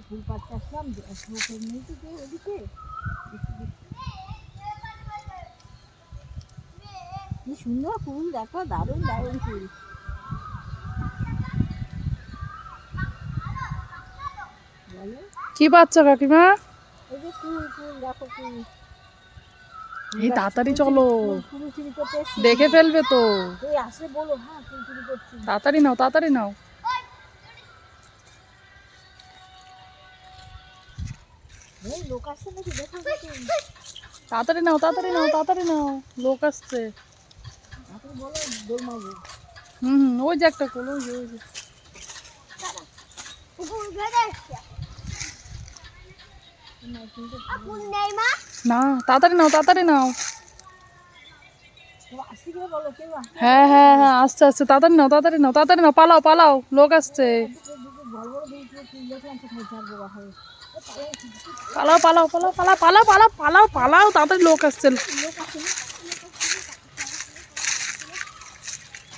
ফুল পাড়তে আসলাম, লোকের নেই তো কেউ ওদিকে। কি সুন্দর ফুল দেখো, দারুণ দারুণ ফুল। বলো কি পাচ্ছ কাকিমা? এই যে ফুল ফুল দেখো ফুল। এই তাড়াতাড়ি চলো, ফুল চুরি করতে এসছি। দেখে ফেলবে তো। এই আসলে বলো, হ্যাঁ ফুল চুরি করছি। তাড়াতাড়ি নাও, তাড়াতাড়ি নাও। এই লোক আসছে নাকি দেখো দেখো। তাড়াতাড়ি নাও, তাড়াতাড়ি নাও, তাড়াতাড়ি নাও, লোক আসছে। তারপরে বলো দৌড় মারবো। ওই যে একটা কোল, ওই যে ওই যে। না, তাড়াতাড়ি নাও, তাড়াতাড়ি নাও। আসছে কিনা বলো, কেউ আসছে। হ্যাঁ হ্যাঁ হ্যাঁ, আসছে আসছে, তাড়াতাড়ি নাও, তাড়াতাড়ি নাও, তাড়াতাড়ি নাও, পালাও পালাও, লোক আসছে। বড় বড় দুটো ফুল দেখলাম, কোথায় ছাড়বো বাবা। পালাও পালাও পালাও পালাও পালাও পালাও পালাও পালাও, তাড়াতাড়ি লোক আসছে।